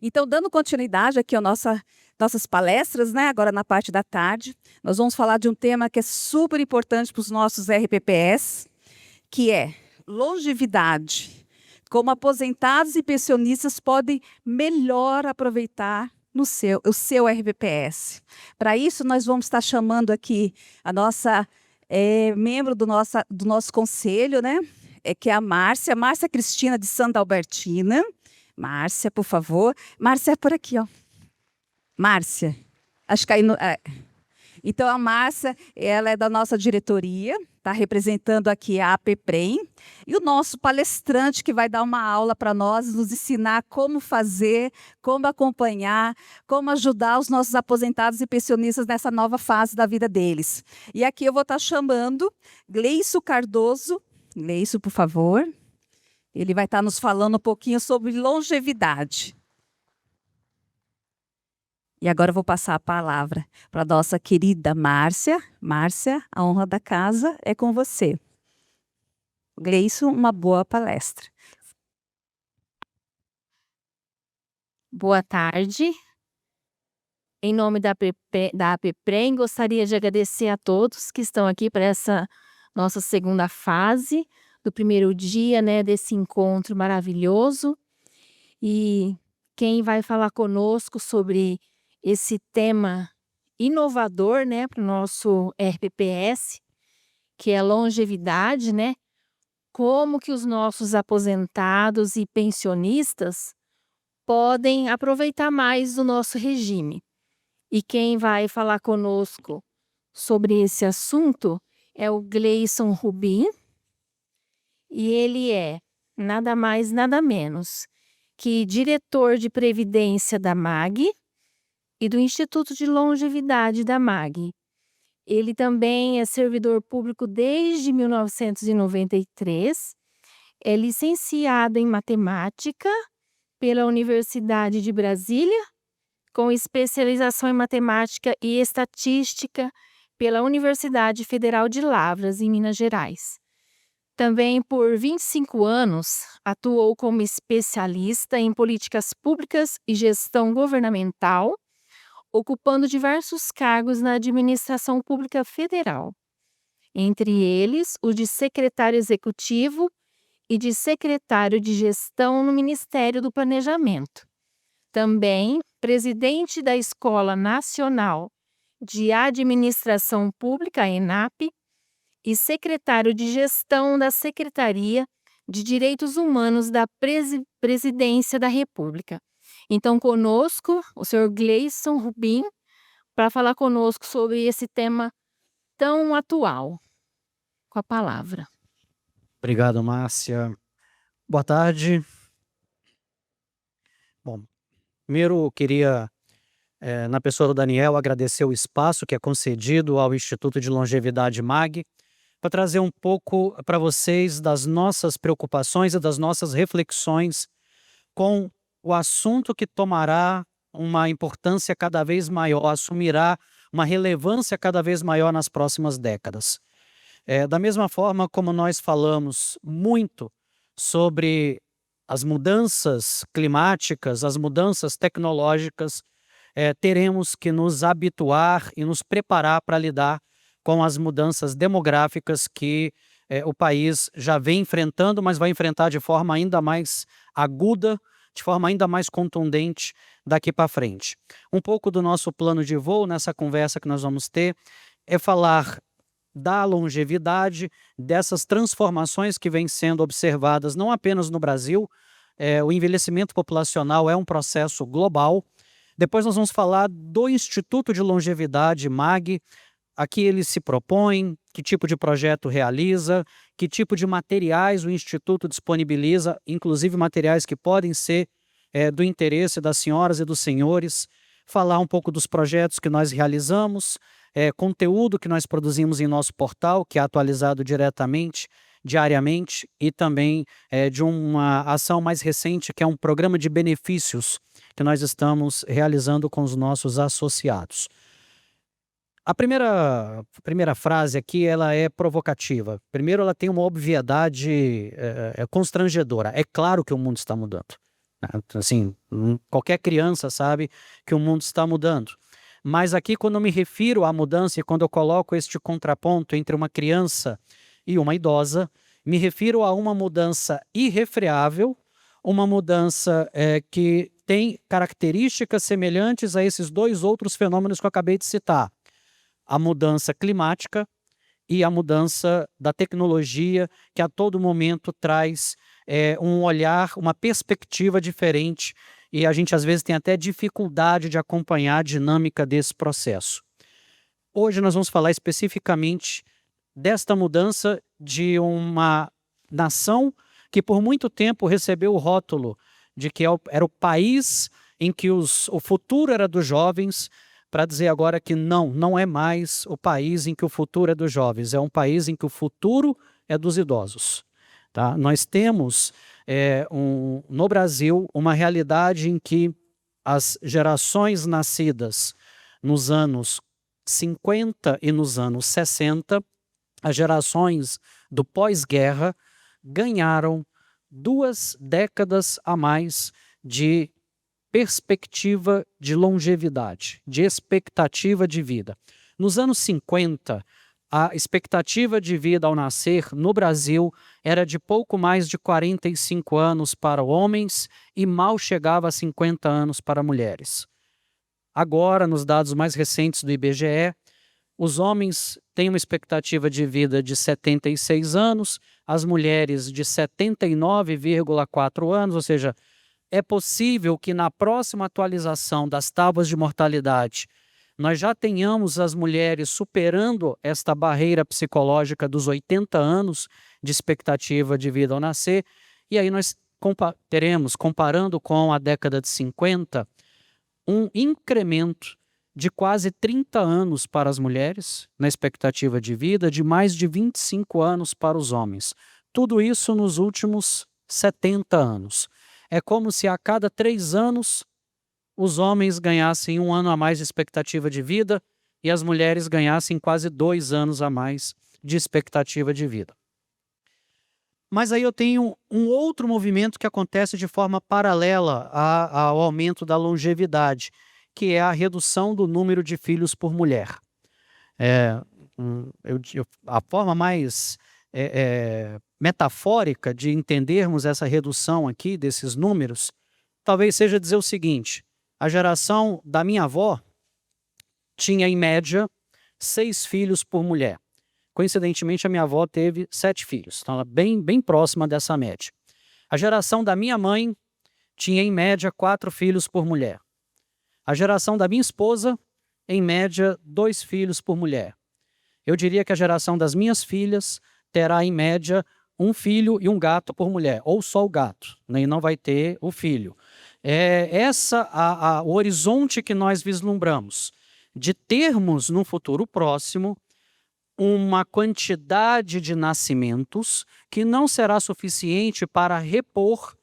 Então, dando continuidade aqui às nossas palestras, né, agora na parte da tarde, nós vamos falar de um tema que é super importante para os nossos RPPS, que é longevidade. Como aposentados e pensionistas podem melhor aproveitar o seu RPPS. Para isso, nós vamos estar chamando aqui a nossa membro do nosso conselho, né? Que é a Márcia Cristina de Santa Albertina. Márcia, por favor. Márcia, é por aqui, ó. Márcia. Acho que aí Então, a Márcia, ela é da nossa diretoria, está representando aqui a APPREM, e o nosso palestrante que vai dar uma aula para nós, nos ensinar como fazer, como acompanhar, como ajudar os nossos aposentados e pensionistas nessa nova fase da vida deles. E aqui eu vou estar chamando Gleison Cardoso. Gleison, por favor. Ele vai estar nos falando um pouquinho sobre longevidade. E agora eu vou passar a palavra para a nossa querida Márcia. Márcia, a honra da casa é com você. Gleison, uma boa palestra. Boa tarde. Em nome da APPREM, gostaria de agradecer a todos que estão aqui para essa nossa segunda fase do primeiro dia, né, desse encontro maravilhoso. E quem vai falar conosco sobre esse tema inovador, né, para o nosso RPPS, que é longevidade, né? Como que os nossos aposentados e pensionistas podem aproveitar mais do nosso regime. E quem vai falar conosco sobre esse assunto é o Gleison Rubim, e ele é nada mais, nada menos que diretor de Previdência da MAG, e do Instituto de Longevidade da MAG. Ele também é servidor público desde 1993, é licenciado em matemática pela Universidade de Brasília, com especialização em matemática e estatística pela Universidade Federal de Lavras, em Minas Gerais. Também por 25 anos atuou como especialista em políticas públicas e gestão governamental, ocupando diversos cargos na administração pública federal, entre eles o de secretário executivo e de secretário de gestão no Ministério do Planejamento. Também presidente da Escola Nacional de Administração Pública, ENAP, e secretário de gestão da Secretaria de Direitos Humanos da Presidência da República. Então, conosco, o senhor Gleison Rubim, para falar conosco sobre esse tema tão atual. Com a palavra. Obrigado, Márcia. Boa tarde. Bom, primeiro eu queria, na pessoa do Daniel, agradecer o espaço que é concedido ao Instituto de Longevidade MAG, para trazer um pouco para vocês das nossas preocupações e das nossas reflexões com o assunto que tomará uma importância cada vez maior, assumirá uma relevância cada vez maior nas próximas décadas. Da mesma forma como nós falamos muito sobre as mudanças climáticas, as mudanças tecnológicas, teremos que nos habituar e nos preparar para lidar com as mudanças demográficas que o país já vem enfrentando, mas vai enfrentar de forma ainda mais aguda, de forma ainda mais contundente daqui para frente. Um pouco do nosso plano de voo nessa conversa que nós vamos ter é falar da longevidade, dessas transformações que vêm sendo observadas não apenas no Brasil. O envelhecimento populacional é um processo global. Depois nós vamos falar do Instituto de Longevidade, MAG. Aqui ele se propõe, que tipo de projeto realiza, que tipo de materiais o Instituto disponibiliza, inclusive materiais que podem ser do interesse das senhoras e dos senhores, falar um pouco dos projetos que nós realizamos, conteúdo que nós produzimos em nosso portal, que é atualizado diariamente, e também de uma ação mais recente, que é um programa de benefícios que nós estamos realizando com os nossos associados. A primeira frase aqui, ela é provocativa. Primeiro, ela tem uma obviedade constrangedora. É claro que o mundo está mudando. Assim, qualquer criança sabe que o mundo está mudando. Mas aqui, quando eu me refiro à mudança e quando eu coloco este contraponto entre uma criança e uma idosa, me refiro a uma mudança irrefreável, uma mudança que tem características semelhantes a esses dois outros fenômenos que eu acabei de citar. A mudança climática e a mudança da tecnologia, que a todo momento traz um olhar, uma perspectiva diferente, e a gente às vezes tem até dificuldade de acompanhar a dinâmica desse processo. Hoje nós vamos falar especificamente desta mudança de uma nação que por muito tempo recebeu o rótulo de que era o país em que o futuro era dos jovens, para dizer agora que não é mais o país em que o futuro é dos jovens, é um país em que o futuro é dos idosos. Tá? Nós temos no Brasil uma realidade em que as gerações nascidas nos anos 50 e nos anos 60, as gerações do pós-guerra, ganharam 2 décadas a mais de perspectiva de longevidade, de expectativa de vida. Nos anos 50, a expectativa de vida ao nascer no Brasil era de pouco mais de 45 anos para homens e mal chegava a 50 anos para mulheres. Agora, nos dados mais recentes do IBGE, os homens têm uma expectativa de vida de 76 anos, as mulheres de 79,4 anos, ou seja, é possível que na próxima atualização das tábuas de mortalidade nós já tenhamos as mulheres superando esta barreira psicológica dos 80 anos de expectativa de vida ao nascer, e aí nós teremos, comparando com a década de 50, um incremento de quase 30 anos para as mulheres na expectativa de vida, de mais de 25 anos para os homens. Tudo isso nos últimos 70 anos. É como se a cada 3 anos os homens ganhassem 1 ano a mais de expectativa de vida e as mulheres ganhassem quase 2 anos a mais de expectativa de vida. Mas aí eu tenho um outro movimento que acontece de forma paralela ao aumento da longevidade, que é a redução do número de filhos por mulher. A forma mais metafórica de entendermos essa redução aqui, desses números, talvez seja dizer o seguinte: a geração da minha avó tinha, em média, 6 filhos por mulher. Coincidentemente, a minha avó teve 7 filhos, então ela bem próxima dessa média. A geração da minha mãe tinha, em média, 4 filhos por mulher. A geração da minha esposa, em média, 2 filhos por mulher. Eu diria que a geração das minhas filhas terá, em média, 1 filho e 1 gato por mulher, ou só o gato, né, e não vai ter o filho. O horizonte que nós vislumbramos, de termos, no futuro próximo, uma quantidade de nascimentos que não será suficiente para repor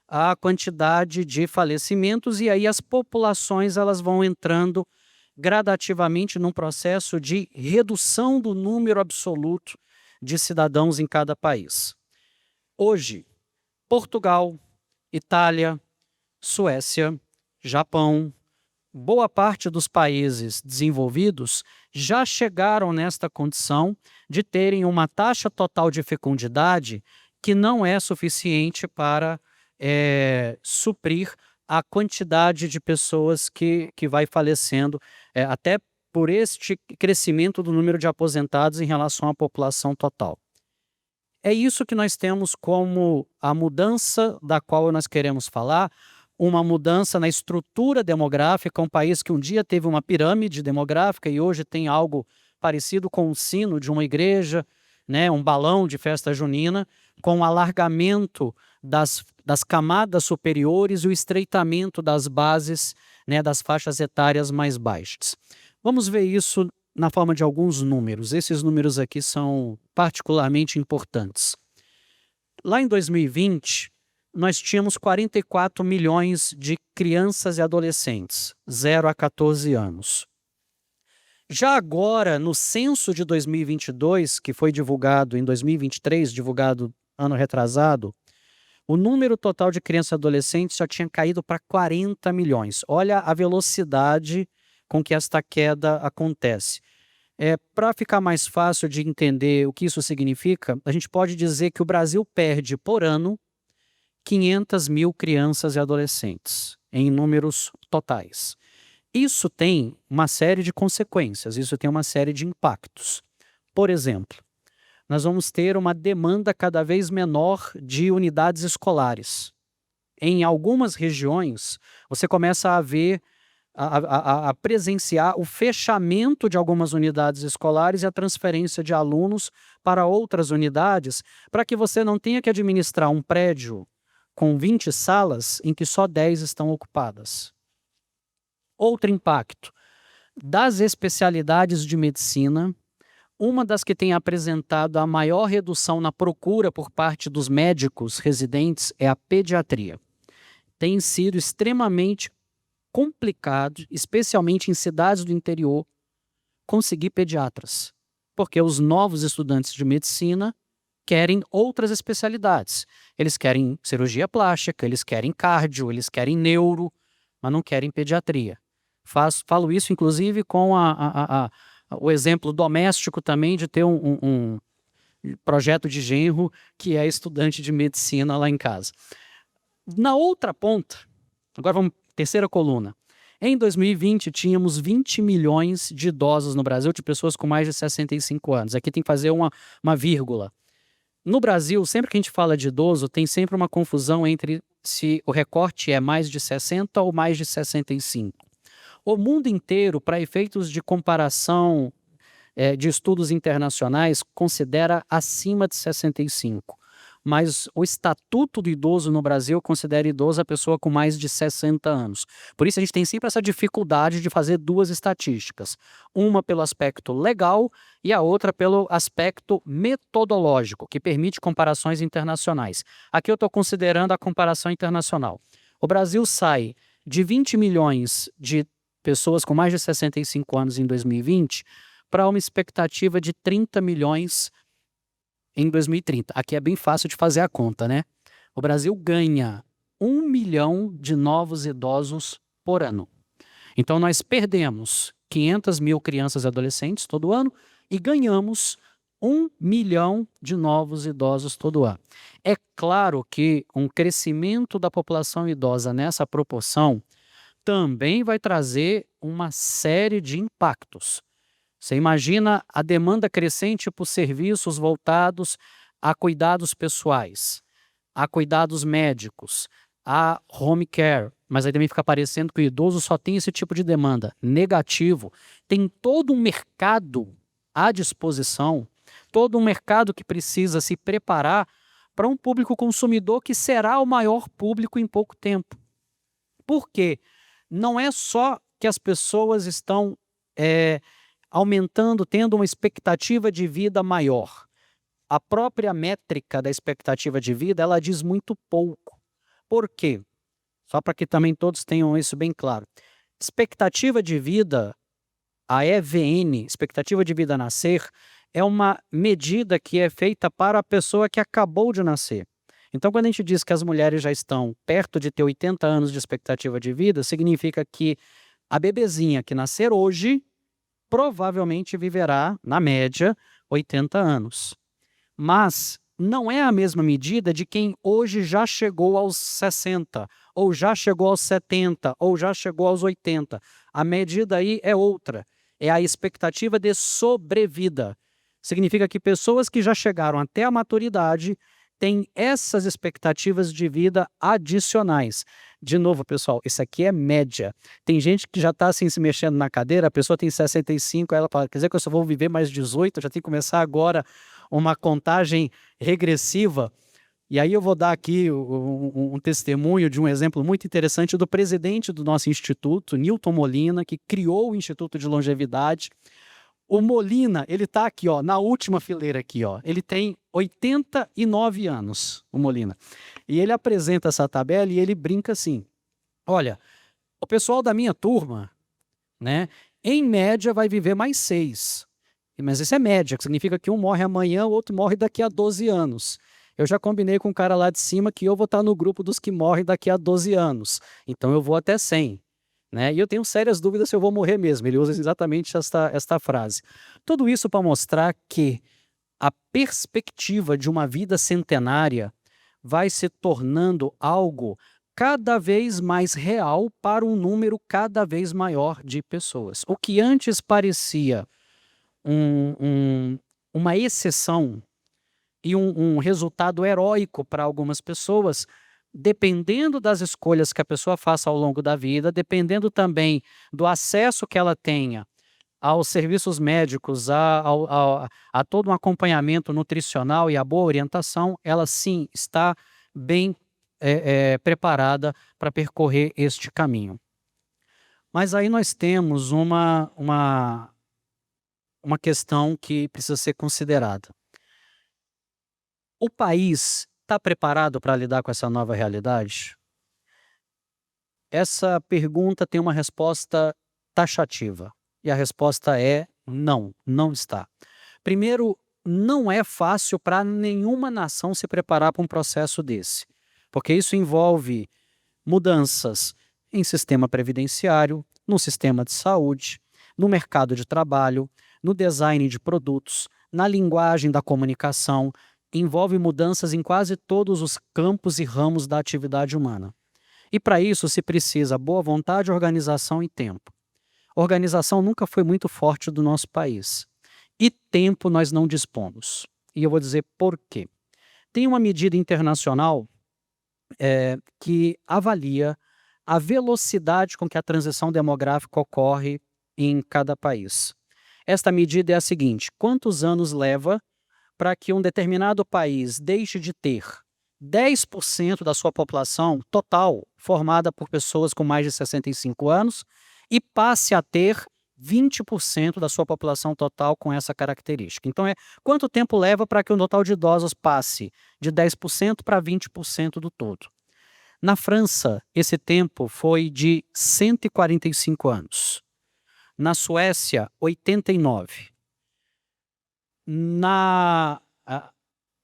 a quantidade de falecimentos, e aí as populações elas vão entrando gradativamente num processo de redução do número absoluto de cidadãos em cada país. Hoje, Portugal, Itália, Suécia, Japão, boa parte dos países desenvolvidos já chegaram nesta condição de terem uma taxa total de fecundidade que não é suficiente para suprir a quantidade de pessoas que vai falecendo, até por este crescimento do número de aposentados em relação à população total. É isso que nós temos como a mudança da qual nós queremos falar, uma mudança na estrutura demográfica, um país que um dia teve uma pirâmide demográfica e hoje tem algo parecido com um sino de uma igreja, né, um balão de festa junina, com o alargamento das camadas superiores e o estreitamento das bases, né, das faixas etárias mais baixas. Vamos ver isso na forma de alguns números. Esses números aqui são particularmente importantes. Lá em 2020, nós tínhamos 44 milhões de crianças e adolescentes, 0 a 14 anos. Já agora, no censo de 2022, que foi divulgado em 2023, divulgado ano retrasado, o número total de crianças e adolescentes já tinha caído para 40 milhões. Olha a velocidade com que esta queda acontece. Para ficar mais fácil de entender o que isso significa, a gente pode dizer que o Brasil perde por ano 500 mil crianças e adolescentes, em números totais. Isso tem uma série de consequências, isso tem uma série de impactos. Por exemplo, nós vamos ter uma demanda cada vez menor de unidades escolares. Em algumas regiões, você começa a ver, a presenciar o fechamento de algumas unidades escolares e a transferência de alunos para outras unidades, para que você não tenha que administrar um prédio com 20 salas em que só 10 estão ocupadas. Outro impacto, das especialidades de medicina, uma das que tem apresentado a maior redução na procura por parte dos médicos residentes é a pediatria. Tem sido extremamente complicado, especialmente em cidades do interior, conseguir pediatras, porque os novos estudantes de medicina querem outras especialidades. Eles querem cirurgia plástica, eles querem cardio, eles querem neuro, mas não querem pediatria. Falo isso, inclusive, com o exemplo doméstico também de ter um projeto de genro que é estudante de medicina lá em casa. Na outra ponta, agora vamos, terceira coluna. Em 2020, tínhamos 20 milhões de idosos no Brasil, de pessoas com mais de 65 anos. Aqui tem que fazer uma vírgula. No Brasil, sempre que a gente fala de idoso, tem sempre uma confusão entre se o recorte é mais de 60 ou mais de 65. O mundo inteiro, para efeitos de comparação de estudos internacionais, considera acima de 65. Mas o Estatuto do Idoso no Brasil considera idoso a pessoa com mais de 60 anos. Por isso a gente tem sempre essa dificuldade de fazer duas estatísticas. Uma pelo aspecto legal e a outra pelo aspecto metodológico, que permite comparações internacionais. Aqui eu estou considerando a comparação internacional. O Brasil sai de 20 milhões de pessoas com mais de 65 anos em 2020 para uma expectativa de 30 milhões em 2030. Aqui é bem fácil de fazer a conta, né? O Brasil ganha 1 milhão de novos idosos por ano. Então nós perdemos 500 mil crianças e adolescentes todo ano e ganhamos 1 milhão de novos idosos todo ano. É claro que um crescimento da população idosa nessa proporção também vai trazer uma série de impactos. Você imagina a demanda crescente por serviços voltados a cuidados pessoais, a cuidados médicos, a home care, mas aí também fica parecendo que o idoso só tem esse tipo de demanda. Negativo. Tem todo um mercado à disposição, todo um mercado que precisa se preparar para um público consumidor que será o maior público em pouco tempo. Por quê? Não é só que as pessoas estão aumentando, tendo uma expectativa de vida maior. A própria métrica da expectativa de vida, ela diz muito pouco. Por quê? Só para que também todos tenham isso bem claro. Expectativa de vida, a EVN, expectativa de vida a nascer, é uma medida que é feita para a pessoa que acabou de nascer. Então, quando a gente diz que as mulheres já estão perto de ter 80 anos de expectativa de vida, significa que a bebezinha que nascer hoje provavelmente viverá, na média, 80 anos. Mas não é a mesma medida de quem hoje já chegou aos 60, ou já chegou aos 70, ou já chegou aos 80. A medida aí é outra. É a expectativa de sobrevida. Significa que pessoas que já chegaram até a maturidade têm essas expectativas de vida adicionais. De novo, pessoal, isso aqui é média. Tem gente que já está assim se mexendo na cadeira, a pessoa tem 65, aí ela fala, quer dizer que eu só vou viver mais 18, eu já tenho que começar agora uma contagem regressiva. E aí eu vou dar aqui um testemunho de um exemplo muito interessante do presidente do nosso instituto, Newton Molina, que criou o Instituto de Longevidade. O Molina, ele está aqui, ó, na última fileira aqui, ó. Ele tem 89 anos, o Molina. E ele apresenta essa tabela e ele brinca assim, olha, o pessoal da minha turma, né, em média vai viver mais 6. Mas isso é média, que significa que um morre amanhã, o outro morre daqui a 12 anos. Eu já combinei com o cara lá de cima que eu vou estar no grupo dos que morrem daqui a 12 anos. Então eu vou até 100. Né? E eu tenho sérias dúvidas se eu vou morrer mesmo. Ele usa exatamente esta frase. Tudo isso para mostrar que a perspectiva de uma vida centenária vai se tornando algo cada vez mais real para um número cada vez maior de pessoas. O que antes parecia uma exceção e um resultado heróico para algumas pessoas, dependendo das escolhas que a pessoa faça ao longo da vida, dependendo também do acesso que ela tenha aos serviços médicos, a todo um acompanhamento nutricional e a boa orientação, ela sim está bem preparada para percorrer este caminho. Mas aí nós temos uma questão que precisa ser considerada. O país está preparado para lidar com essa nova realidade? Essa pergunta tem uma resposta taxativa. E a resposta é não, não está. Primeiro, não é fácil para nenhuma nação se preparar para um processo desse, porque isso envolve mudanças em sistema previdenciário, no sistema de saúde, no mercado de trabalho, no design de produtos, na linguagem da comunicação, envolve mudanças em quase todos os campos e ramos da atividade humana. E para isso se precisa boa vontade, organização e tempo. Organização nunca foi muito forte do nosso país. E tempo nós não dispomos. E eu vou dizer por quê. Tem uma medida internacional que avalia a velocidade com que a transição demográfica ocorre em cada país. Esta medida é a seguinte: quantos anos leva para que um determinado país deixe de ter 10% da sua população total formada por pessoas com mais de 65 anos e passe a ter 20% da sua população total com essa característica. Então, quanto tempo leva para que o total de idosos passe de 10% para 20% do todo? Na França, esse tempo foi de 145 anos. Na Suécia, 89.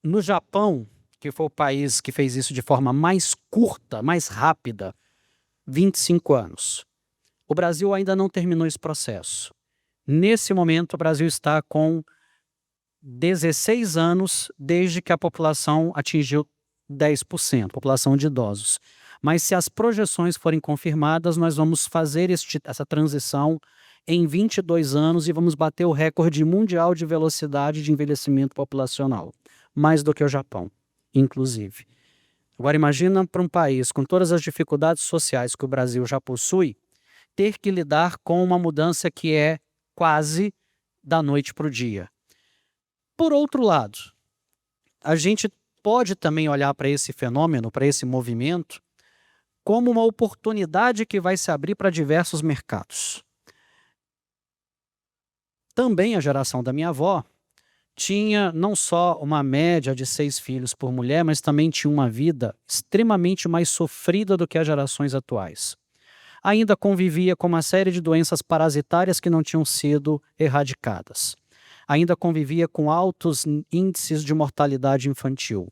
No Japão, que foi o país que fez isso de forma mais curta, mais rápida, 25 anos. O Brasil ainda não terminou esse processo. Nesse momento, o Brasil está com 16 anos desde que a população atingiu 10%, população de idosos. Mas se as projeções forem confirmadas, nós vamos fazer essa transição em 22 anos e vamos bater o recorde mundial de velocidade de envelhecimento populacional, mais do que o Japão, inclusive. Agora imagina para um país com todas as dificuldades sociais que o Brasil já possui, ter que lidar com uma mudança que é quase da noite para o dia. Por outro lado, a gente pode também olhar para esse fenômeno, para esse movimento, como uma oportunidade que vai se abrir para diversos mercados. Também a geração da minha avó tinha não só uma média de 6 filhos por mulher, mas também tinha uma vida extremamente mais sofrida do que as gerações atuais. Ainda convivia com uma série de doenças parasitárias que não tinham sido erradicadas. Ainda convivia com altos índices de mortalidade infantil.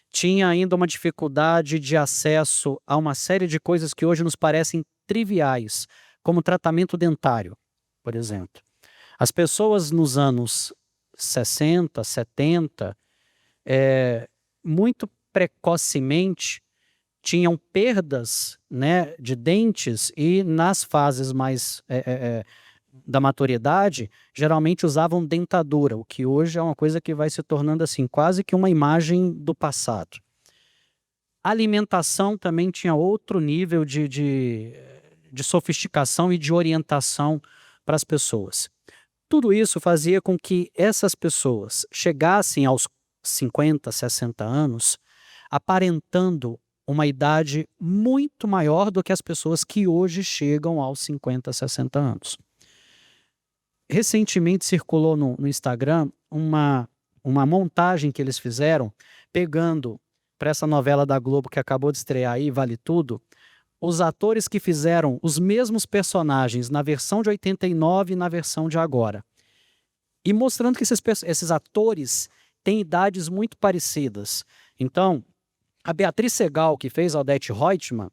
Tinha ainda uma dificuldade de acesso a uma série de coisas que hoje nos parecem triviais, como tratamento dentário, por exemplo. As pessoas nos anos 60, 70, muito precocemente, tinham perdas, né, de dentes e nas fases mais da maturidade, geralmente usavam dentadura, o que hoje é uma coisa que vai se tornando assim, quase que uma imagem do passado. A alimentação também tinha outro nível de sofisticação e de orientação para as pessoas. Tudo isso fazia com que essas pessoas chegassem aos 50, 60 anos, aparentando uma idade muito maior do que as pessoas que hoje chegam aos 50, 60 anos. Recentemente circulou no Instagram uma montagem que eles fizeram, pegando para essa novela da Globo que acabou de estrear aí, Vale Tudo, os atores que fizeram os mesmos personagens na versão de 89 e na versão de agora. E mostrando que esses atores têm idades muito parecidas. Então, a Beatriz Segal, que fez a Odete Roitman,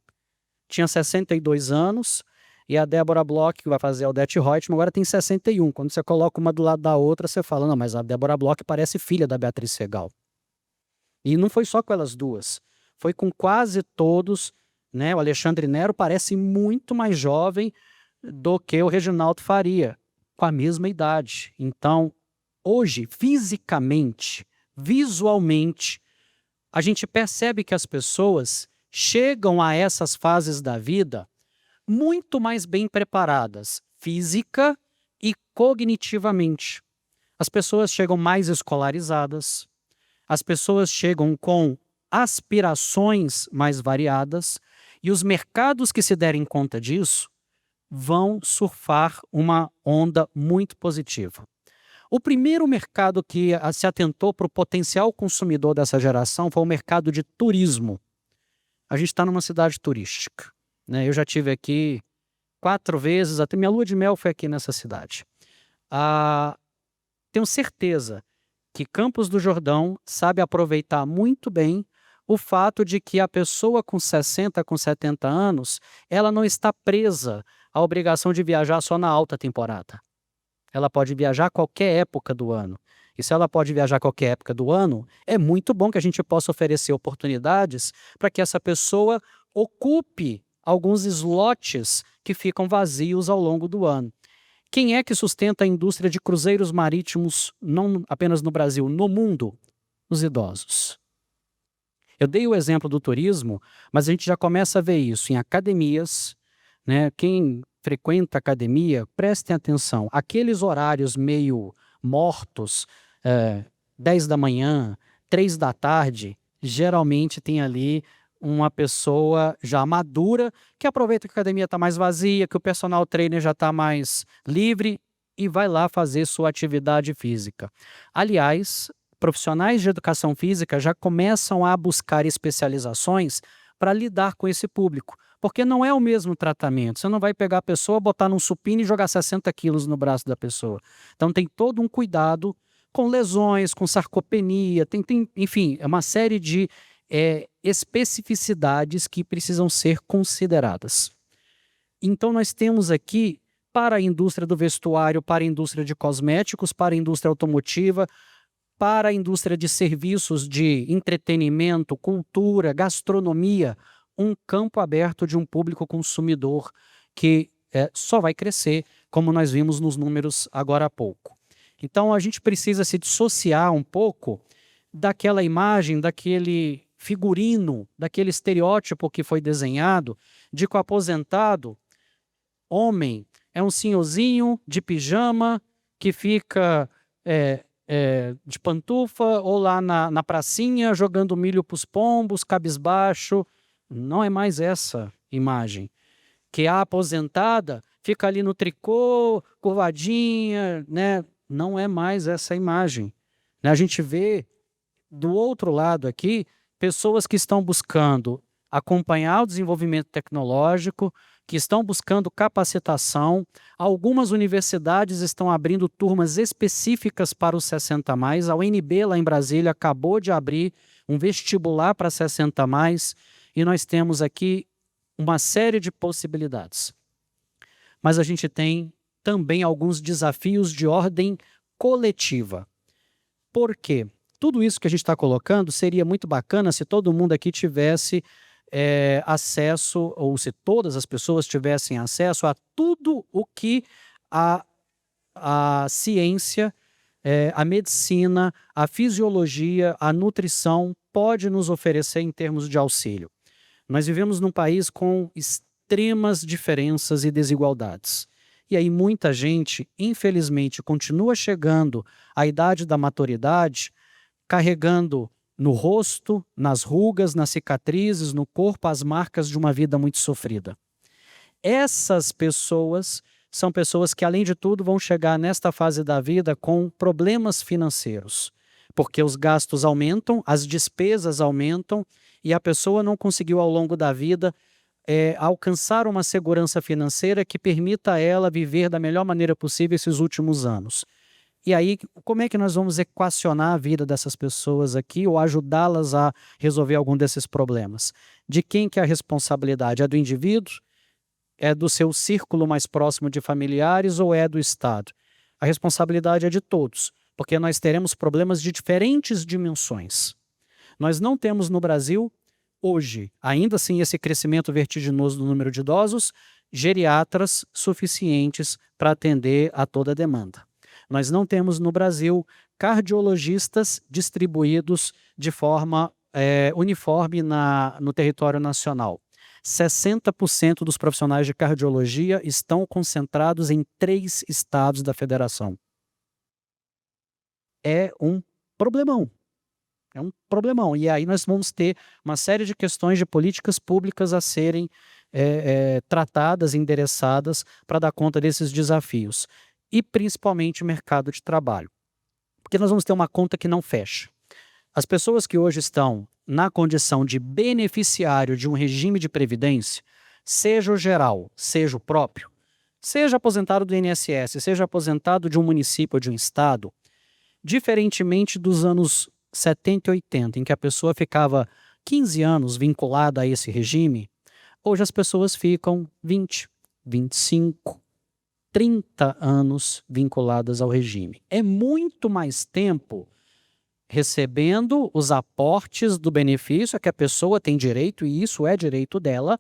tinha 62 anos, e a Débora Bloch, que vai fazer a Odete Roitman, agora tem 61. Quando você coloca uma do lado da outra, você fala, não, mas a Débora Bloch parece filha da Beatriz Segal. E não foi só com elas duas, foi com quase todos, né? O Alexandre Nero parece muito mais jovem do que o Reginaldo Faria, com a mesma idade. Então, hoje, fisicamente, visualmente, a gente percebe que as pessoas chegam a essas fases da vida muito mais bem preparadas, física e cognitivamente. As pessoas chegam mais escolarizadas, as pessoas chegam com aspirações mais variadas, e os mercados que se derem conta disso vão surfar uma onda muito positiva. O primeiro mercado que se atentou para o potencial consumidor dessa geração foi o mercado de turismo. A gente está numa cidade turística, né? Eu já tive aqui 4 vezes, até minha lua de mel foi aqui nessa cidade. Tenho certeza que Campos do Jordão sabe aproveitar muito bem o fato de que a pessoa com 60, com 70 anos, ela não está presa à obrigação de viajar só na alta temporada. Ela pode viajar a qualquer época do ano. E se ela pode viajar a qualquer época do ano, é muito bom que a gente possa oferecer oportunidades para que essa pessoa ocupe alguns slots que ficam vazios ao longo do ano. Quem é que sustenta a indústria de cruzeiros marítimos, não apenas no Brasil, no mundo? Os idosos. Eu dei o exemplo do turismo, mas a gente já começa a ver isso em academias, né? Quem frequenta academia, prestem atenção. Aqueles horários meio mortos, 10 da manhã, 3 da tarde, geralmente tem ali uma pessoa já madura que aproveita que a academia está mais vazia, que o personal trainer já está mais livre e vai lá fazer sua atividade física. Aliás, profissionais de educação física já começam a buscar especializações para lidar com esse público, porque não é o mesmo tratamento. Você não vai pegar a pessoa, botar num supino e jogar 60 quilos no braço da pessoa. Então tem todo um cuidado com lesões, com sarcopenia, enfim, é uma série de especificidades que precisam ser consideradas. Então nós temos aqui, para a indústria do vestuário, para a indústria de cosméticos, para a indústria automotiva, para a indústria de serviços de entretenimento, cultura, gastronomia, um campo aberto de um público consumidor que só vai crescer, como nós vimos nos números agora há pouco. Então a gente precisa se dissociar um pouco daquela imagem, daquele figurino, daquele estereótipo que foi desenhado de que o aposentado, homem, é um senhorzinho de pijama que fica de pantufa ou lá na pracinha jogando milho para os pombos, cabisbaixo. Não é mais essa imagem. Que a aposentada fica ali no tricô, curvadinha, né? Não é mais essa imagem. A gente vê do outro lado aqui pessoas que estão buscando acompanhar o desenvolvimento tecnológico, que estão buscando capacitação. Algumas universidades estão abrindo turmas específicas para os 60+. A UNB, lá em Brasília, acabou de abrir um vestibular para 60+, e nós temos aqui uma série de possibilidades. Mas a gente tem também alguns desafios de ordem coletiva. Por quê? Tudo isso que a gente está colocando seria muito bacana se todo mundo aqui tivesse acesso, ou se todas as pessoas tivessem acesso a tudo o que a ciência, a medicina, a fisiologia, a nutrição pode nos oferecer em termos de auxílio. Nós vivemos num país com extremas diferenças e desigualdades. E aí muita gente, infelizmente, continua chegando à idade da maturidade, carregando no rosto, nas rugas, nas cicatrizes, no corpo, as marcas de uma vida muito sofrida. Essas pessoas são pessoas que, além de tudo, vão chegar nesta fase da vida com problemas financeiros, porque os gastos aumentam, as despesas aumentam, e a pessoa não conseguiu, ao longo da vida, alcançar uma segurança financeira que permita a ela viver da melhor maneira possível esses últimos anos. E aí, como é que nós vamos equacionar a vida dessas pessoas aqui ou ajudá-las a resolver algum desses problemas? De quem que é a responsabilidade? É do indivíduo? É do seu círculo mais próximo de familiares ou é do Estado? A responsabilidade é de todos, porque nós teremos problemas de diferentes dimensões. Nós não temos no Brasil, hoje, ainda assim, esse crescimento vertiginoso do número de idosos, geriatras suficientes para atender a toda a demanda. Nós não temos no Brasil cardiologistas distribuídos de forma uniforme no território nacional. 60% dos profissionais de cardiologia estão concentrados em 3 estados da federação. É um problemão. É um problemão. E aí nós vamos ter uma série de questões de políticas públicas a serem tratadas, endereçadas para dar conta desses desafios. E principalmente o mercado de trabalho. Porque nós vamos ter uma conta que não fecha. As pessoas que hoje estão na condição de beneficiário de um regime de previdência, seja o geral, seja o próprio, seja aposentado do INSS, seja aposentado de um município ou de um estado, diferentemente dos anos 70 e 80, em que a pessoa ficava 15 anos vinculada a esse regime, hoje as pessoas ficam 20, 25, 30 anos vinculadas ao regime. É muito mais tempo recebendo os aportes do benefício a que a pessoa tem direito, e isso é direito dela,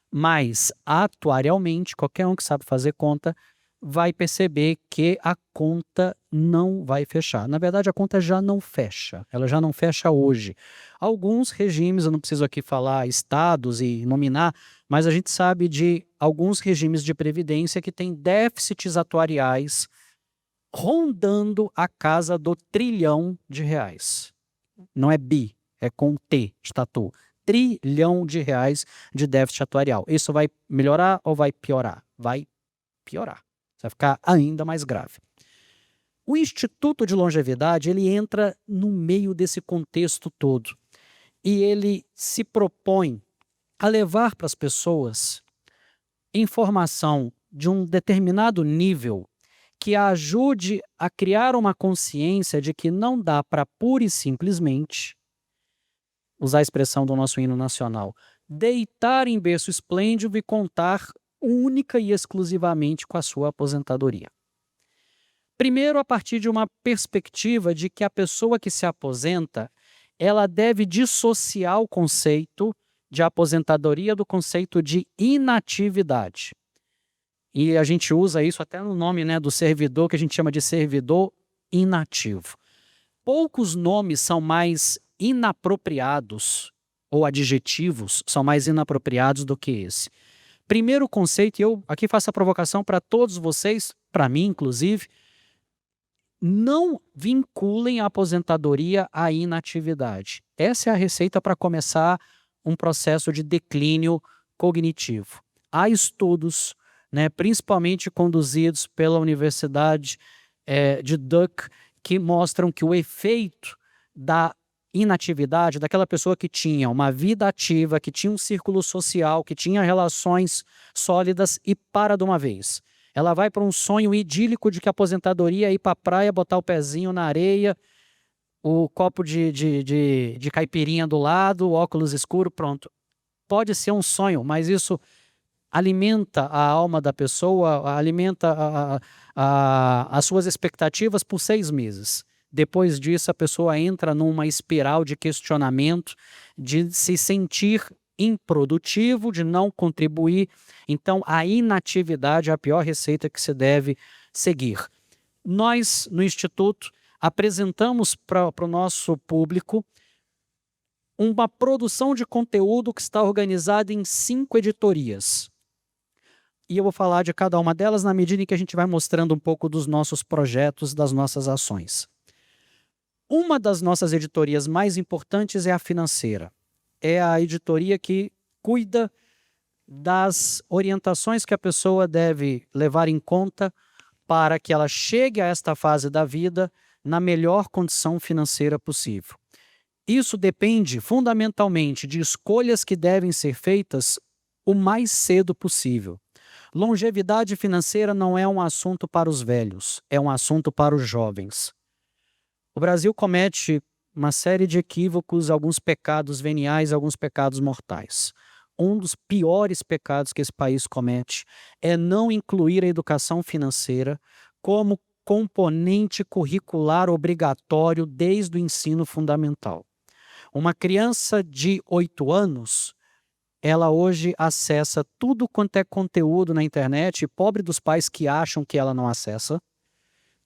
mas atuarialmente, qualquer um que sabe fazer conta vai perceber que a conta não vai fechar. Na verdade, a conta já não fecha, ela já não fecha hoje. Alguns regimes, eu não preciso aqui falar estados e nominar, mas a gente sabe de alguns regimes de previdência que têm déficits atuariais rondando a casa do R$ trilhão. Não é bi, é com T, de tatu. R$ trilhão de déficit atuarial. Isso vai melhorar ou vai piorar? Vai piorar. Vai ficar ainda mais grave. O Instituto de Longevidade, ele entra no meio desse contexto todo e ele se propõe a levar para as pessoas informação de um determinado nível que a ajude a criar uma consciência de que não dá para pura e simplesmente, usar a expressão do nosso hino nacional, deitar em berço esplêndido e contar única e exclusivamente com a sua aposentadoria. Primeiro, a partir de uma perspectiva de que a pessoa que se aposenta, ela deve dissociar o conceito de aposentadoria do conceito de inatividade. E a gente usa isso até no nome, né, do servidor, que a gente chama de servidor inativo. Poucos nomes são mais inapropriados, ou adjetivos são mais inapropriados do que esse. Primeiro conceito, e eu aqui faço a provocação para todos vocês, para mim inclusive, não vinculem a aposentadoria à inatividade. Essa é a receita para começar um processo de declínio cognitivo. Há estudos, né, principalmente conduzidos pela Universidade de Duke, que mostram que o efeito da inatividade, daquela pessoa que tinha uma vida ativa, que tinha um círculo social, que tinha relações sólidas e para de uma vez. Ela vai para um sonho idílico de que a aposentadoria é ir para a praia, botar o pezinho na areia, o copo de caipirinha do lado, o óculos escuro, pronto. Pode ser um sonho, mas isso alimenta a alma da pessoa, alimenta as suas expectativas por 6 meses. Depois disso, a pessoa entra numa espiral de questionamento, de se sentir improdutivo, de não contribuir. Então, a inatividade é a pior receita que se deve seguir. Nós, no Instituto, apresentamos para o nosso público uma produção de conteúdo que está organizada em 5 editorias. E eu vou falar de cada uma delas na medida em que a gente vai mostrando um pouco dos nossos projetos, das nossas ações. Uma das nossas editorias mais importantes é a financeira. É a editoria que cuida das orientações que a pessoa deve levar em conta para que ela chegue a esta fase da vida na melhor condição financeira possível. Isso depende fundamentalmente de escolhas que devem ser feitas o mais cedo possível. Longevidade financeira não é um assunto para os velhos, é um assunto para os jovens. O Brasil comete uma série de equívocos, alguns pecados veniais, alguns pecados mortais. Um dos piores pecados que esse país comete é não incluir a educação financeira como componente curricular obrigatório desde o ensino fundamental. Uma criança de 8 anos, ela hoje acessa tudo quanto é conteúdo na internet, e pobre dos pais que acham que ela não acessa,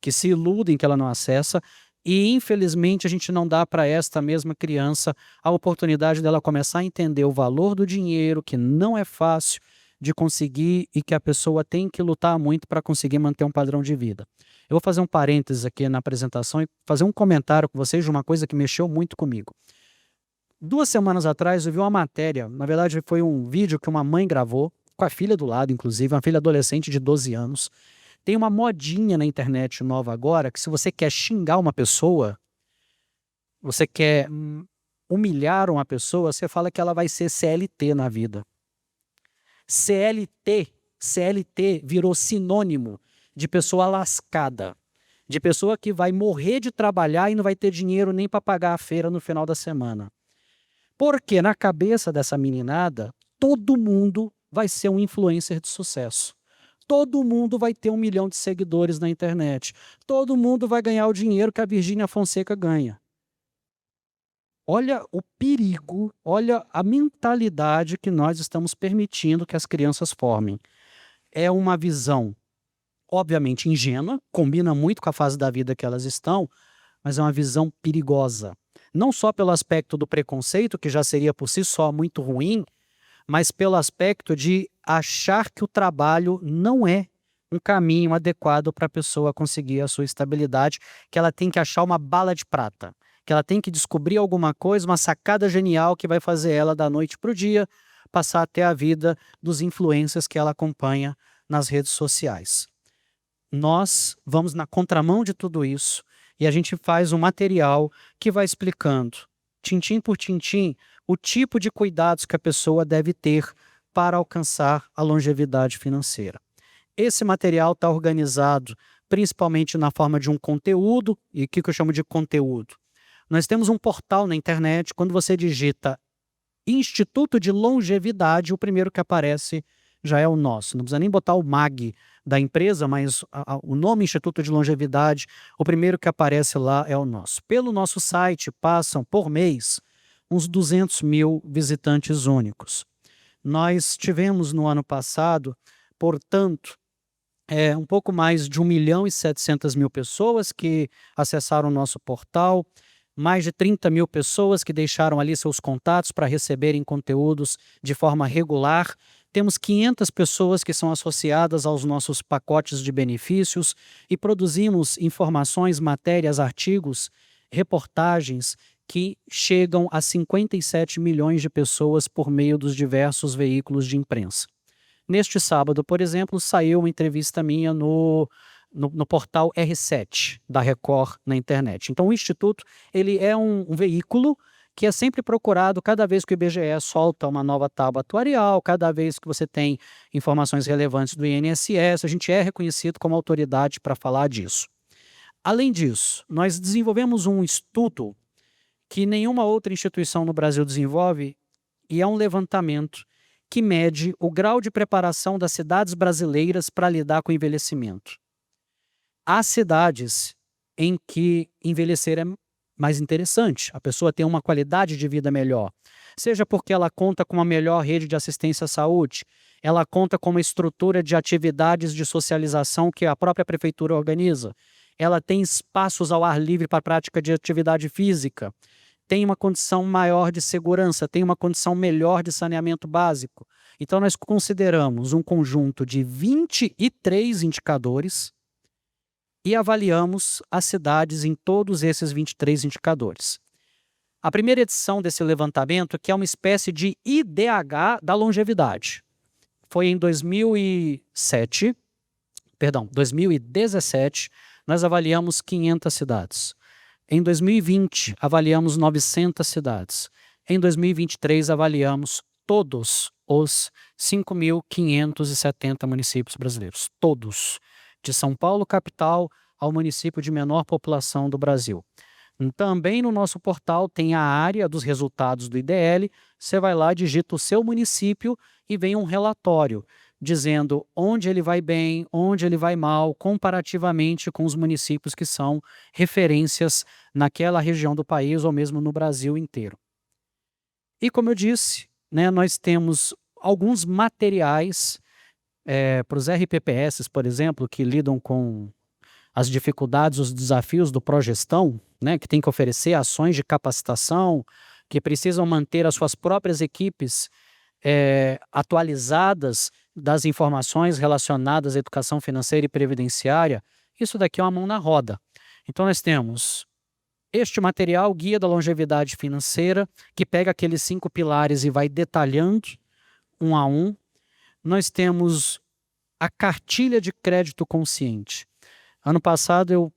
que se iludem que ela não acessa, e infelizmente a gente não dá para esta mesma criança a oportunidade dela começar a entender o valor do dinheiro, que não é fácil de conseguir e que a pessoa tem que lutar muito para conseguir manter um padrão de vida. Eu vou fazer um parênteses aqui na apresentação e fazer um comentário com vocês de uma coisa que mexeu muito comigo. 2 semanas atrás eu vi uma matéria, na verdade foi um vídeo que uma mãe gravou, com a filha do lado inclusive, uma filha adolescente de 12 anos. Tem uma modinha na internet nova agora, que se você quer xingar uma pessoa, você quer humilhar uma pessoa, você fala que ela vai ser CLT na vida. CLT virou sinônimo de pessoa lascada, de pessoa que vai morrer de trabalhar e não vai ter dinheiro nem para pagar a feira no final da semana. Porque na cabeça dessa meninada, todo mundo vai ser um influencer de sucesso. Todo mundo vai ter 1 milhão de seguidores na internet. Todo mundo vai ganhar o dinheiro que a Virgínia Fonseca ganha. Olha o perigo, olha a mentalidade que nós estamos permitindo que as crianças formem. É uma visão, obviamente, ingênua, combina muito com a fase da vida que elas estão, mas é uma visão perigosa. Não só pelo aspecto do preconceito, que já seria por si só muito ruim, mas pelo aspecto de achar que o trabalho não é um caminho adequado para a pessoa conseguir a sua estabilidade, que ela tem que achar uma bala de prata, que ela tem que descobrir alguma coisa, uma sacada genial que vai fazer ela da noite para o dia passar até a vida dos influencers que ela acompanha nas redes sociais. Nós vamos na contramão de tudo isso e a gente faz um material que vai explicando, tintim por tintim, o tipo de cuidados que a pessoa deve ter para alcançar a longevidade financeira. Esse material está organizado principalmente na forma de um conteúdo, e o que eu chamo de conteúdo? Nós temos um portal na internet, quando você digita Instituto de Longevidade, o primeiro que aparece já é o nosso. Não precisa nem botar o MAG da empresa, mas o nome Instituto de Longevidade, o primeiro que aparece lá é o nosso. Pelo nosso site passam por mês uns 200 mil visitantes únicos. Nós tivemos no ano passado, portanto, um pouco mais de 1.700.000 pessoas que acessaram o nosso portal, mais de 30 mil pessoas que deixaram ali seus contatos para receberem conteúdos de forma regular. Temos 500 pessoas que são associadas aos nossos pacotes de benefícios e produzimos informações, matérias, artigos, reportagens que chegam a 57 milhões de pessoas por meio dos diversos veículos de imprensa. Neste sábado, por exemplo, saiu uma entrevista minha no portal R7 da Record na internet. Então o Instituto ele é um veículo que é sempre procurado cada vez que o IBGE solta uma nova tábua atuarial, cada vez que você tem informações relevantes do INSS, a gente é reconhecido como autoridade para falar disso. Além disso, nós desenvolvemos um estudo que nenhuma outra instituição no Brasil desenvolve, e é um levantamento que mede o grau de preparação das cidades brasileiras para lidar com o envelhecimento. Há cidades em que envelhecer é mais interessante, a pessoa tem uma qualidade de vida melhor, seja porque ela conta com uma melhor rede de assistência à saúde, ela conta com uma estrutura de atividades de socialização que a própria prefeitura organiza, ela tem espaços ao ar livre para a prática de atividade física, tem uma condição maior de segurança, tem uma condição melhor de saneamento básico. Então nós consideramos um conjunto de 23 indicadores e avaliamos as cidades em todos esses 23 indicadores. A primeira edição desse levantamento, que é uma espécie de IDH da longevidade, foi em 2017, nós avaliamos 500 cidades. Em 2020, avaliamos 900 cidades. Em 2023, avaliamos todos os 5.570 municípios brasileiros. Todos. De São Paulo, capital, ao município de menor população do Brasil. Também no nosso portal tem a área dos resultados do IDL. Você vai lá, digita o seu município e vem um relatório dizendo onde ele vai bem, onde ele vai mal, comparativamente com os municípios que são referências naquela região do país ou mesmo no Brasil inteiro. E como eu disse, né, nós temos alguns materiais para os RPPS, por exemplo, que lidam com as dificuldades, os desafios do Progestão, né, que tem que oferecer ações de capacitação, que precisam manter as suas próprias equipes atualizadas das informações relacionadas à educação financeira e previdenciária. Isso daqui é uma mão na roda. Então nós temos este material, Guia da Longevidade Financeira, que pega aqueles 5 pilares e vai detalhando um a um. Nós temos a Cartilha de Crédito Consciente. Ano passado eu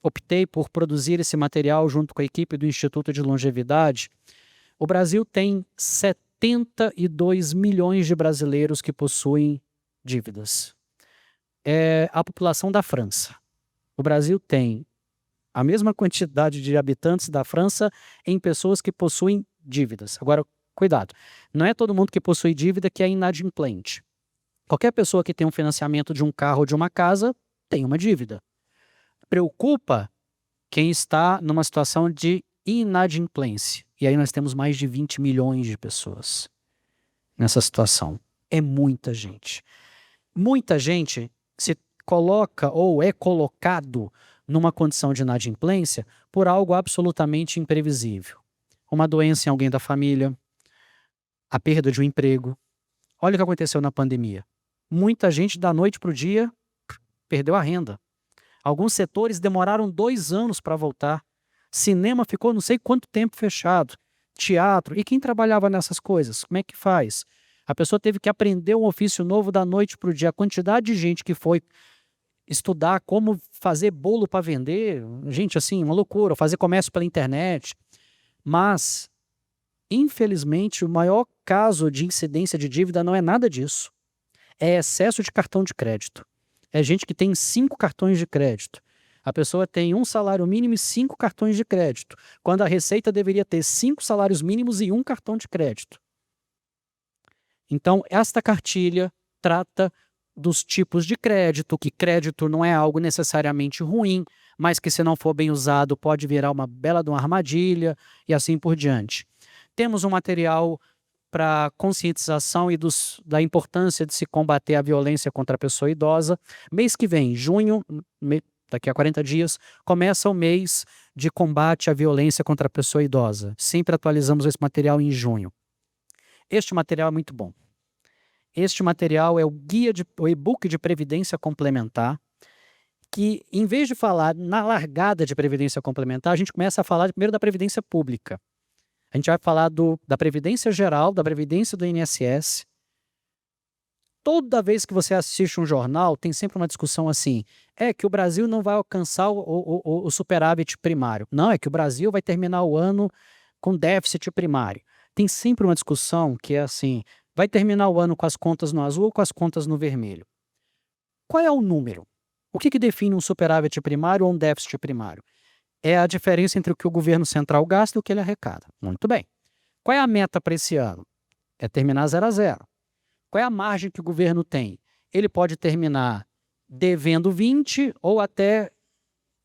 optei por produzir esse material junto com a equipe do Instituto de Longevidade. O Brasil tem 72 milhões de brasileiros que possuem dívidas. É a população da França. O Brasil tem a mesma quantidade de habitantes da França em pessoas que possuem dívidas. Agora, cuidado, não é todo mundo que possui dívida que é inadimplente. Qualquer pessoa que tem um financiamento de um carro ou de uma casa tem uma dívida. Preocupa quem está numa situação de inadimplência. E aí nós temos mais de 20 milhões de pessoas nessa situação. É muita gente. Muita gente se coloca ou é colocado numa condição de inadimplência por algo absolutamente imprevisível. Uma doença em alguém da família, a perda de um emprego. Olha o que aconteceu na pandemia. Muita gente da noite para o dia perdeu a renda. Alguns setores demoraram 2 anos para voltar. Cinema ficou não sei quanto tempo fechado. Teatro. E quem trabalhava nessas coisas? Como é que faz? A pessoa teve que aprender um ofício novo da noite para o dia. A quantidade de gente que foi estudar como fazer bolo para vender, gente, assim, uma loucura, fazer comércio pela internet. Mas, infelizmente, o maior caso de incidência de dívida não é nada disso. É excesso de cartão de crédito. É gente que tem 5 cartões de crédito. A pessoa tem 1 salário mínimo e 5 cartões de crédito, quando a Receita deveria ter 5 salários mínimos e 1 cartão de crédito. Então, esta cartilha trata dos tipos de crédito, que crédito não é algo necessariamente ruim, mas que se não for bem usado pode virar uma bela de uma armadilha e assim por diante. Temos um material para conscientização e da importância de se combater a violência contra a pessoa idosa. Mês que vem, junho, daqui a 40 dias, começa o mês de combate à violência contra a pessoa idosa. Sempre atualizamos esse material em junho. Este material é muito bom. Este material é o e-book de previdência complementar, que em vez de falar na largada de previdência complementar, a gente começa a falar primeiro da previdência pública. A gente vai falar da Previdência Geral, da Previdência do INSS. Toda vez que você assiste um jornal, tem sempre uma discussão assim, é que o Brasil não vai alcançar o superávit primário. Não, é que o Brasil vai terminar o ano com déficit primário. Tem sempre uma discussão que é assim, vai terminar o ano com as contas no azul ou com as contas no vermelho? Qual é o número? O que define um superávit primário ou um déficit primário? É a diferença entre o que o governo central gasta e o que ele arrecada. Muito bem. Qual é a meta para esse ano? É terminar 0 a 0. Qual é a margem que o governo tem? Ele pode terminar devendo 20 ou até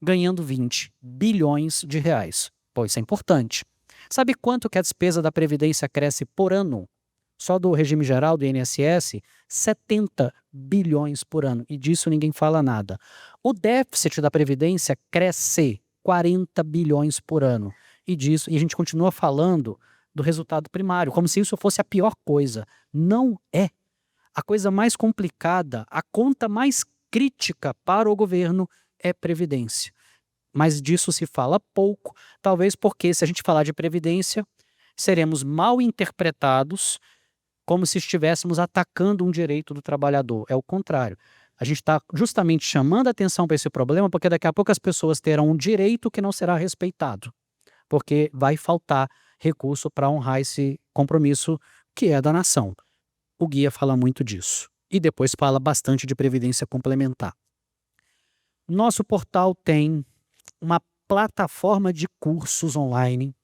ganhando 20 bilhões de reais. Pô, isso é importante. Sabe quanto que a despesa da Previdência cresce por ano? Só do regime geral, do INSS, 70 bilhões por ano. E disso ninguém fala nada. O déficit da Previdência cresce 40 bilhões por ano. E a gente continua falando do resultado primário, como se isso fosse a pior coisa. Não é. A coisa mais complicada, a conta mais crítica para o governo é Previdência. Mas disso se fala pouco, talvez porque se a gente falar de Previdência, seremos mal interpretados como se estivéssemos atacando um direito do trabalhador. É o contrário. A gente está justamente chamando a atenção para esse problema porque daqui a pouco as pessoas terão um direito que não será respeitado, porque vai faltar recurso para honrar esse compromisso que é da nação. O guia fala muito disso. E depois fala bastante de previdência complementar. Nosso portal tem uma plataforma de cursos online,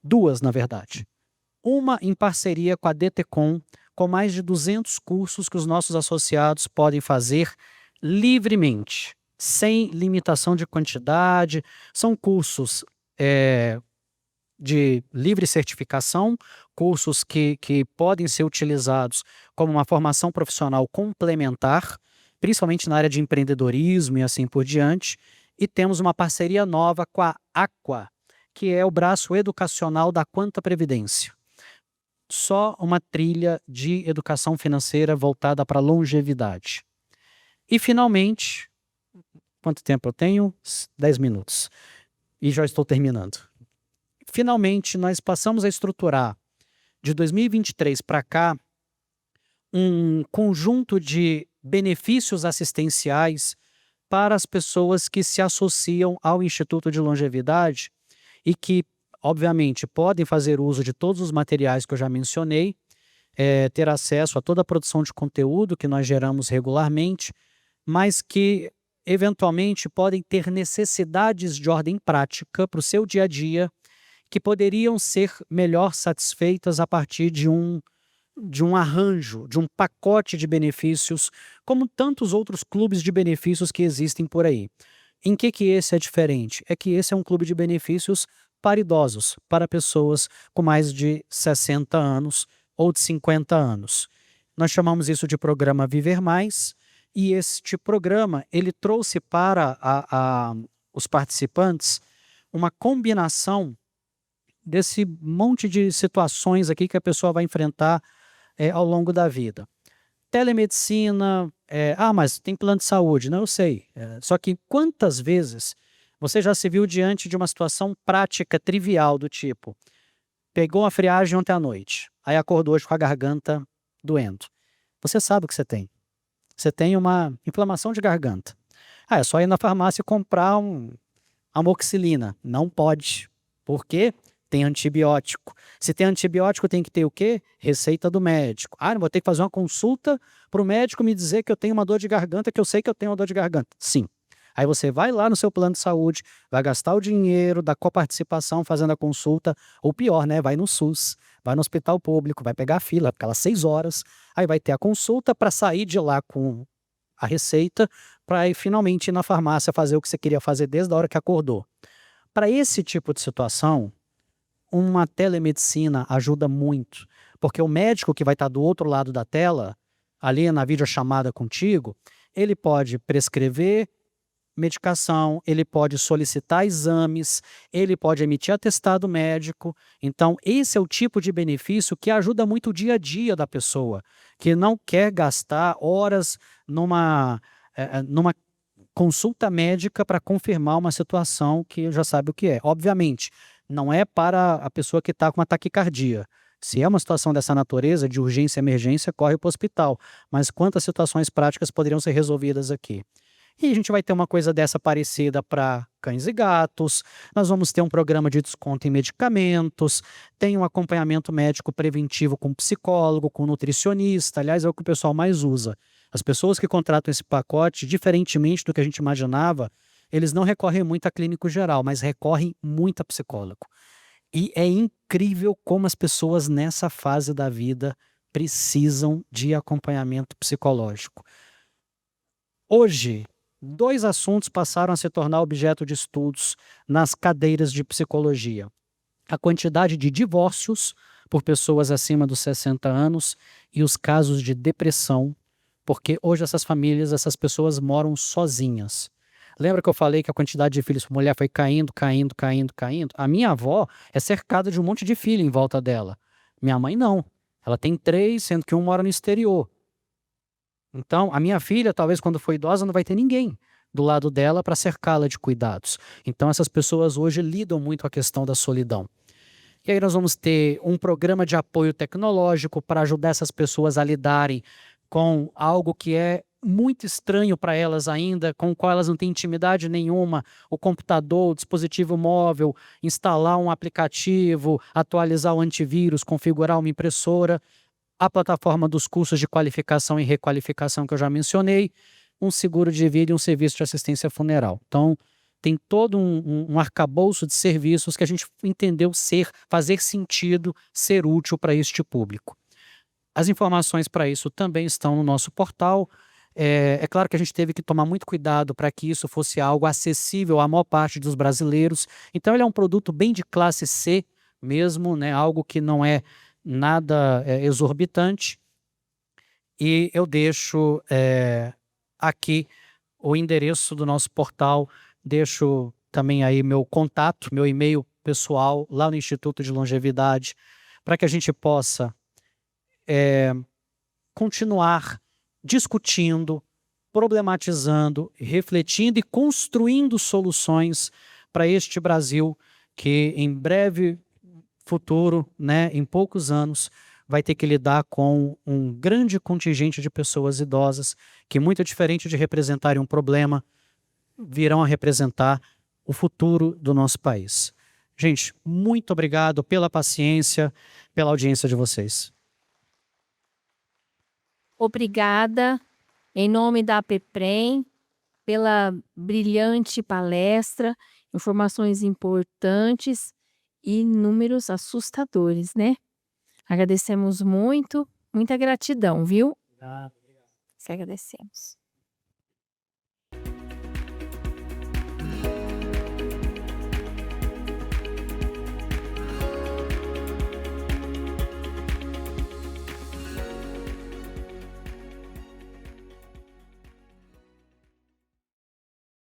2 na verdade. Uma em parceria com a DTCom, com mais de 200 cursos que os nossos associados podem fazer livremente, sem limitação de quantidade. São cursos de livre certificação, cursos que podem ser utilizados como uma formação profissional complementar, principalmente na área de empreendedorismo e assim por diante. E temos uma parceria nova com a Aqua, que é o braço educacional da Quanta Previdência. Só uma trilha de educação financeira voltada para a longevidade. E finalmente, quanto tempo eu tenho? 10 minutos. E já estou terminando. Finalmente, nós passamos a estruturar, de 2023 para cá, um conjunto de benefícios assistenciais para as pessoas que se associam ao Instituto de Longevidade e que, obviamente, podem fazer uso de todos os materiais que eu já mencionei, ter acesso a toda a produção de conteúdo que nós geramos regularmente, mas que, eventualmente, podem ter necessidades de ordem prática para o seu dia a dia, que poderiam ser melhor satisfeitas a partir de um arranjo, de um pacote de benefícios, como tantos outros clubes de benefícios que existem por aí. Em que esse é diferente? É que esse é um clube de benefícios para idosos, para pessoas com mais de 60 anos ou de 50 anos. Nós chamamos isso de programa Viver Mais, e este programa ele trouxe para os participantes uma combinação desse monte de situações aqui que a pessoa vai enfrentar ao longo da vida. Telemedicina, mas tem plano de saúde, não, eu sei. Só que quantas vezes você já se viu diante de uma situação prática, trivial, do tipo, pegou uma friagem ontem à noite, aí acordou hoje com a garganta doendo. Você sabe o que você tem. Você tem uma inflamação de garganta. É só ir na farmácia e comprar amoxicilina. Não pode. Por quê? Tem antibiótico. Se tem antibiótico, tem que ter o quê? Receita do médico. Não vou ter que fazer uma consulta para o médico me dizer que eu tenho uma dor de garganta, que eu sei que eu tenho uma dor de garganta. Sim. Aí você vai lá no seu plano de saúde, vai gastar o dinheiro da coparticipação fazendo a consulta, ou pior, né? Vai no SUS, vai no hospital público, vai pegar a fila, aquelas 6 horas, aí vai ter a consulta para sair de lá com a receita, para ir finalmente ir na farmácia fazer o que você queria fazer desde a hora que acordou. Para esse tipo de situação, uma telemedicina ajuda muito, porque o médico que vai estar do outro lado da tela, ali na videochamada contigo, ele pode prescrever medicação, ele pode solicitar exames, ele pode emitir atestado médico. Então, esse é o tipo de benefício que ajuda muito o dia a dia da pessoa, que não quer gastar horas numa consulta médica para confirmar uma situação que já sabe o que é. Obviamente, não é para a pessoa que está com uma taquicardia. Se é uma situação dessa natureza, de urgência e emergência, corre para o hospital. Mas quantas situações práticas poderiam ser resolvidas aqui? E a gente vai ter uma coisa dessa parecida para cães e gatos, nós vamos ter um programa de desconto em medicamentos, tem um acompanhamento médico preventivo com psicólogo, com nutricionista, aliás, é o que o pessoal mais usa. As pessoas que contratam esse pacote, diferentemente do que a gente imaginava, eles não recorrem muito a clínico geral, mas recorrem muito a psicólogo. E é incrível como as pessoas nessa fase da vida precisam de acompanhamento psicológico. Hoje, 2 assuntos passaram a se tornar objeto de estudos nas cadeiras de psicologia. A quantidade de divórcios por pessoas acima dos 60 anos e os casos de depressão, porque hoje essas famílias, essas pessoas moram sozinhas. Lembra que eu falei que a quantidade de filhos por mulher foi caindo? A minha avó é cercada de um monte de filho em volta dela. Minha mãe não. Ela tem 3, sendo que um mora no exterior. Então, a minha filha, talvez quando for idosa, não vai ter ninguém do lado dela para cercá-la de cuidados. Então, essas pessoas hoje lidam muito com a questão da solidão. E aí nós vamos ter um programa de apoio tecnológico para ajudar essas pessoas a lidarem com algo que é muito estranho para elas ainda, com o qual elas não têm intimidade nenhuma, o computador, o dispositivo móvel, instalar um aplicativo, atualizar o antivírus, configurar uma impressora, a plataforma dos cursos de qualificação e requalificação que eu já mencionei, um seguro de vida e um serviço de assistência funeral. Então, tem todo um arcabouço de serviços que a gente entendeu fazer sentido, ser útil para este público. As informações para isso também estão no nosso portal. É claro que a gente teve que tomar muito cuidado para que isso fosse algo acessível à maior parte dos brasileiros. Então, ele é um produto bem de classe C mesmo, né? Algo que não é nada exorbitante. E eu deixo aqui o endereço do nosso portal, deixo também aí meu contato, meu e-mail pessoal lá no Instituto de Longevidade, para que a gente possa continuar discutindo, problematizando, refletindo e construindo soluções para este Brasil que em breve futuro, né, em poucos anos, vai ter que lidar com um grande contingente de pessoas idosas que, muito diferente de representarem um problema, virão a representar o futuro do nosso país. Gente, muito obrigado pela paciência, pela audiência de vocês. Obrigada, em nome da APPREM, pela brilhante palestra, informações importantes e números assustadores, né? Agradecemos muito, muita gratidão, viu? Obrigado. Que agradecemos.